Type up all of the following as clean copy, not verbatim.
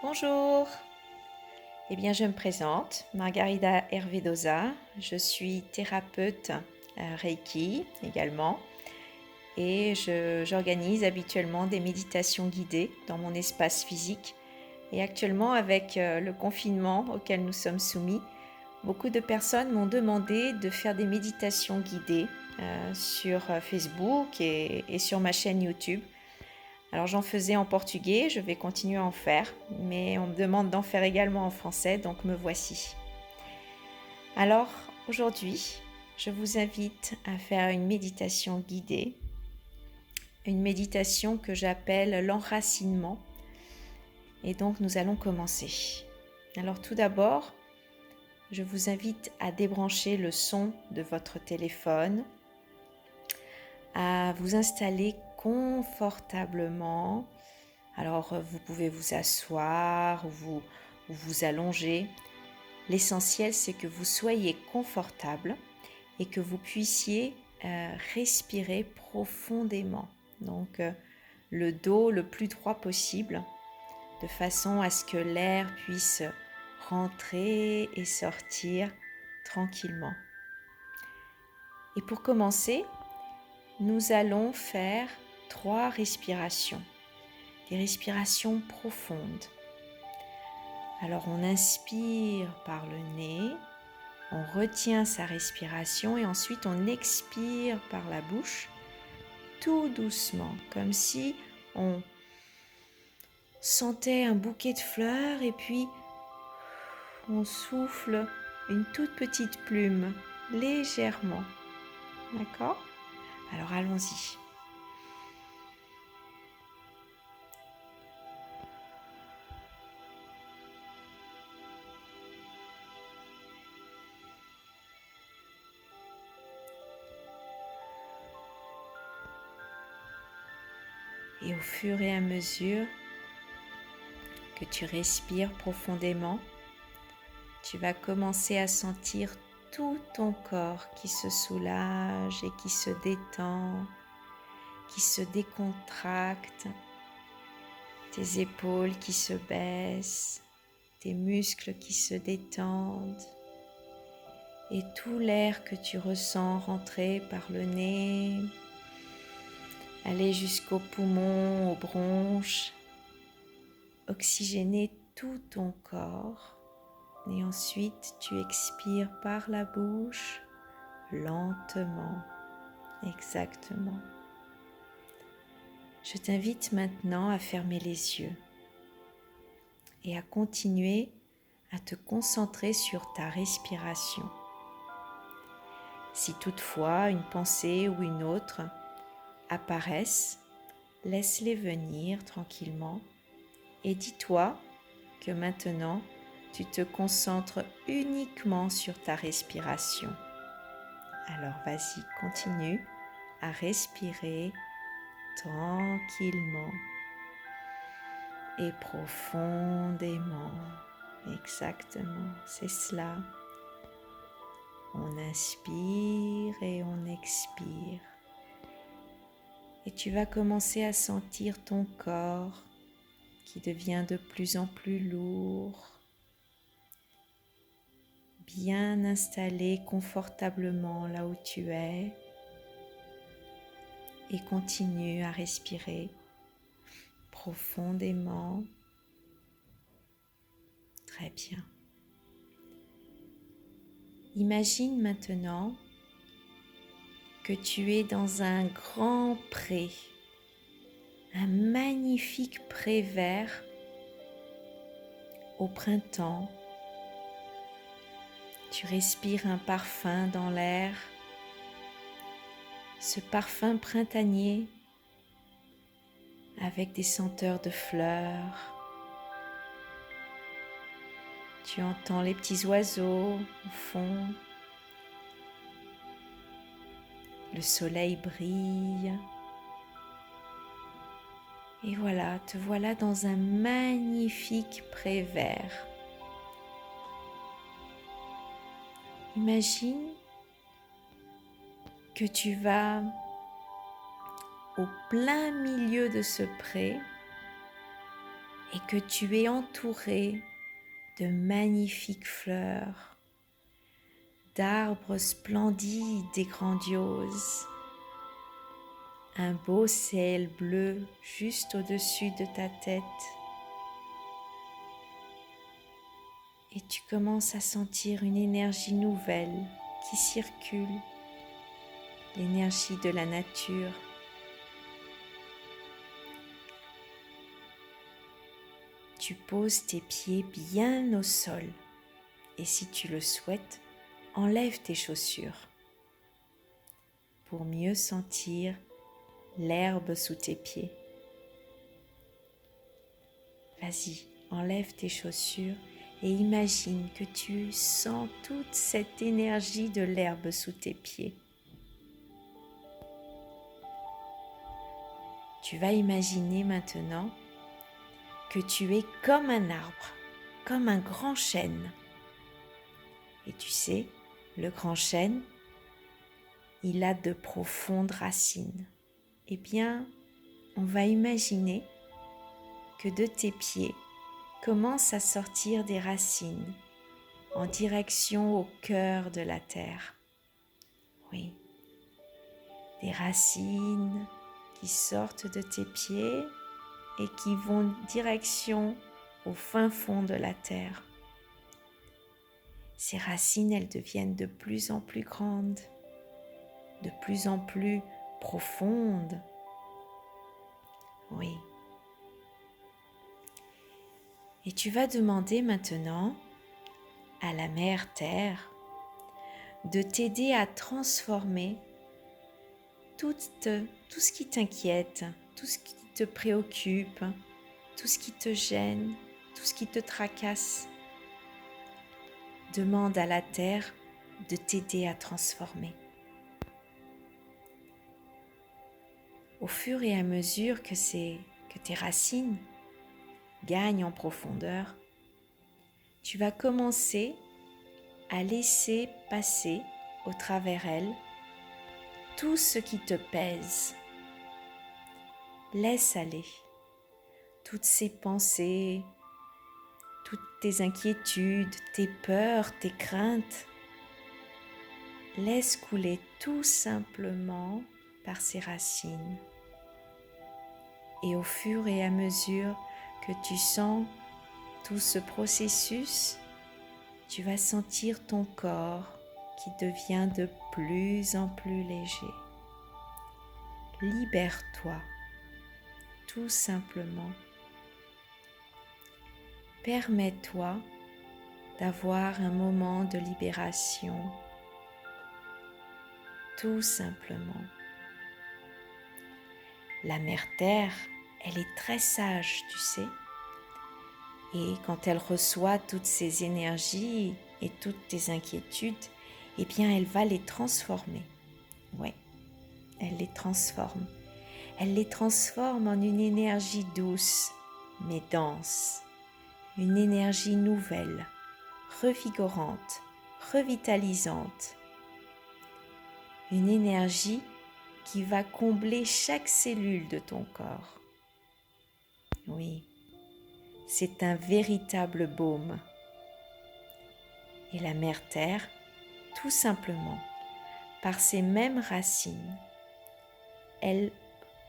Bonjour, je me présente, Margarida Hervedosa, je suis thérapeute Reiki également et j'organise habituellement des méditations guidées dans mon espace physique et actuellement avec le confinement auquel nous sommes soumis, beaucoup de personnes m'ont demandé de faire des méditations guidées sur Facebook et sur ma chaîne YouTube. Alors j'en faisais en portugais, je vais continuer à en faire, mais on me demande d'en faire également en français, donc me voici. Alors aujourd'hui, je vous invite à faire une méditation guidée, une méditation que j'appelle l'enracinement, et donc nous allons commencer. Alors tout d'abord, je vous invite à débrancher le son de votre téléphone, à vous installer confortablement. Alors, vous pouvez vous asseoir ou vous allonger. L'essentiel, c'est que vous soyez confortable et que vous puissiez respirer profondément. Donc, le dos le plus droit possible, de façon à ce que l'air puisse rentrer et sortir tranquillement. Et pour commencer, nous allons faire 3 respirations. Des respirations profondes. Alors on inspire par le nez, on retient sa respiration et ensuite on expire par la bouche tout doucement, comme si on sentait un bouquet de fleurs et puis on souffle une toute petite plume légèrement. D'accord ? Alors allons-y. Et au fur et à mesure que tu respires profondément, tu vas commencer à sentir tout ton corps qui se soulage et qui se détend, qui se décontracte, tes épaules qui se baissent, tes muscles qui se détendent et tout l'air que tu ressens rentrer par le nez, aller jusqu'aux poumons, aux bronches, oxygéner tout ton corps. Et ensuite, tu expires par la bouche, lentement, exactement. Je t'invite maintenant à fermer les yeux et à continuer à te concentrer sur ta respiration. Si toutefois une pensée ou une autre apparaissent, laisse-les venir tranquillement et dis-toi que maintenant, tu te concentres uniquement sur ta respiration. Alors vas-y, continue à respirer tranquillement et profondément. Exactement, c'est cela. On inspire et on expire. Et tu vas commencer à sentir ton corps qui devient de plus en plus lourd, bien installé confortablement là où tu es. Et continue à respirer profondément. Très bien. Imagine maintenant que tu es dans un grand pré, un magnifique pré vert au printemps. Tu respires un parfum dans l'air, ce parfum printanier avec des senteurs de fleurs. Tu entends les petits oiseaux au fond. Le soleil brille. Et voilà, te voilà dans un magnifique pré vert. Imagine que tu vas au plein milieu de ce pré et que tu es entouré de magnifiques fleurs, d'arbres splendides et grandioses, un beau ciel bleu juste au-dessus de ta tête. Et tu commences à sentir une énergie nouvelle qui circule, l'énergie de la nature. Tu poses tes pieds bien au sol et si tu le souhaites, enlève tes chaussures pour mieux sentir l'herbe sous tes pieds. Vas-y, enlève tes chaussures et imagine que tu sens toute cette énergie de l'herbe sous tes pieds. Tu vas imaginer maintenant que tu es comme un arbre, comme un grand chêne. Et tu sais, le grand chêne, il a de profondes racines. Eh bien, on va imaginer que de tes pieds commencent à sortir des racines en direction au cœur de la terre. Oui, des racines qui sortent de tes pieds et qui vont direction au fin fond de la terre. Ces racines, elles deviennent de plus en plus grandes, de plus en plus profondes. Oui. Et tu vas demander maintenant à la Mère Terre de t'aider à transformer tout ce qui t'inquiète, tout ce qui te préoccupe, tout ce qui te gêne, tout ce qui te tracasse. Demande à la Terre de t'aider à transformer. Au fur et à mesure que tes racines gagnent en profondeur, tu vas commencer à laisser passer au travers elles tout ce qui te pèse. Laisse aller toutes ces pensées, toutes tes inquiétudes, tes peurs, tes craintes. Laisse couler tout simplement par ces racines. Et au fur et à mesure que tu sens tout ce processus, tu vas sentir ton corps qui devient de plus en plus léger. Libère-toi, tout simplement. Permets-toi d'avoir un moment de libération, tout simplement. La Mère Terre, elle est très sage, tu sais. Et quand elle reçoit toutes ces énergies et toutes tes inquiétudes, eh bien, elle va les transformer. Ouais, elle les transforme. Elle les transforme en une énergie douce, mais dense. Une énergie nouvelle, revigorante, revitalisante. Une énergie qui va combler chaque cellule de ton corps. Oui, c'est un véritable baume. Et la Mère Terre, tout simplement, par ses mêmes racines, elle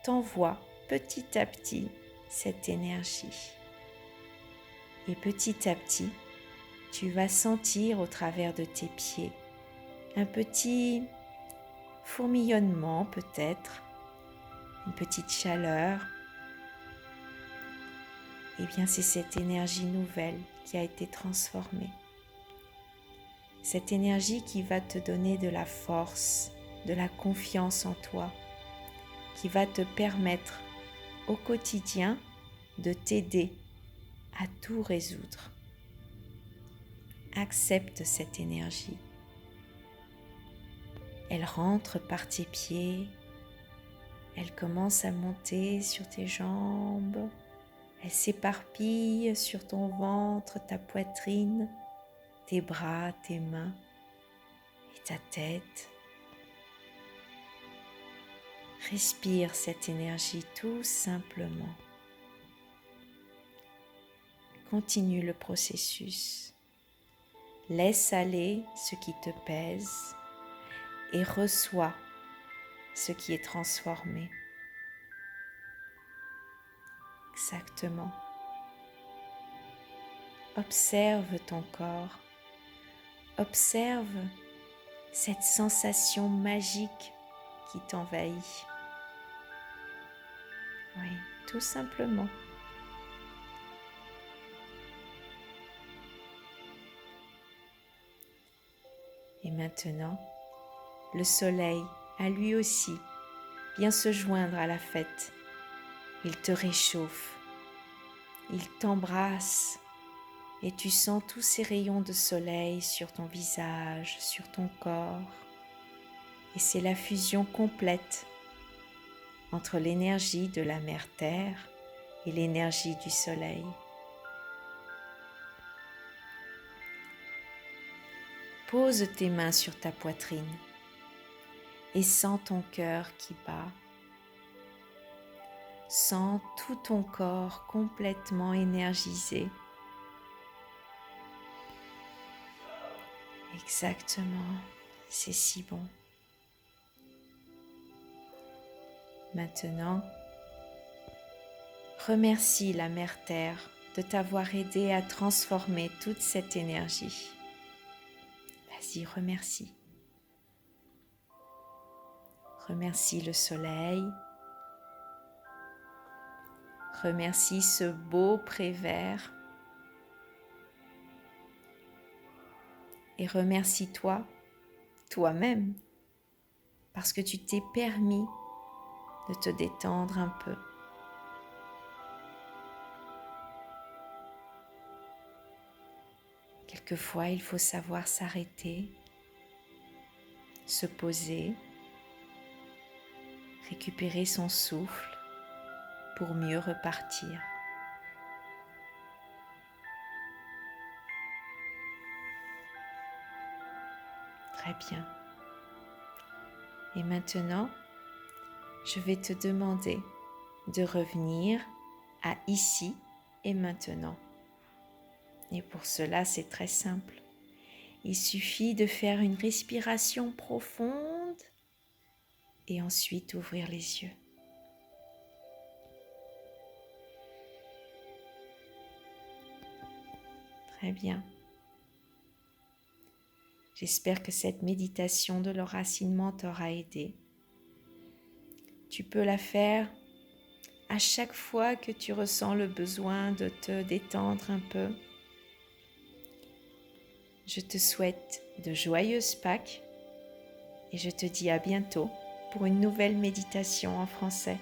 t'envoie petit à petit cette énergie. Et petit à petit, tu vas sentir au travers de tes pieds un petit fourmillonnement peut-être, une petite chaleur. Eh bien, c'est cette énergie nouvelle qui a été transformée. Cette énergie qui va te donner de la force, de la confiance en toi, qui va te permettre au quotidien de t'aider à tout résoudre. Accepte cette énergie. Elle rentre par tes pieds, elle commence à monter sur tes jambes, elle s'éparpille sur ton ventre, ta poitrine, tes bras, tes mains et ta tête. Respire cette énergie tout simplement. continue le processus. Laisse aller ce qui te pèse et reçois ce qui est transformé. Exactement. Observe ton corps. Observe cette sensation magique qui t'envahit. Oui, tout simplement. Et maintenant, le soleil a lui aussi vient se joindre à la fête. Il te réchauffe, il t'embrasse et tu sens tous ces rayons de soleil sur ton visage, sur ton corps. Et c'est la fusion complète entre l'énergie de la mère Terre et l'énergie du soleil. Pose tes mains sur ta poitrine et sens ton cœur qui bat. Sens tout ton corps complètement énergisé. Exactement, c'est si bon. Maintenant, remercie la Mère Terre de t'avoir aidé à transformer toute cette énergie. Vas-y, remercie. Remercie le soleil. Remercie ce beau pré vert. Et remercie-toi, toi-même, parce que tu t'es permis de te détendre un peu. Quelquefois, il faut savoir s'arrêter, se poser, récupérer son souffle pour mieux repartir. Très bien. Et maintenant, je vais te demander de revenir à ici et maintenant. Et pour cela, c'est très simple. Il suffit de faire une respiration profonde et ensuite ouvrir les yeux. Très bien. J'espère que cette méditation de l'enracinement t'aura aidé. Tu peux la faire à chaque fois que tu ressens le besoin de te détendre un peu. Je te souhaite de joyeuses Pâques et je te dis à bientôt pour une nouvelle méditation en français.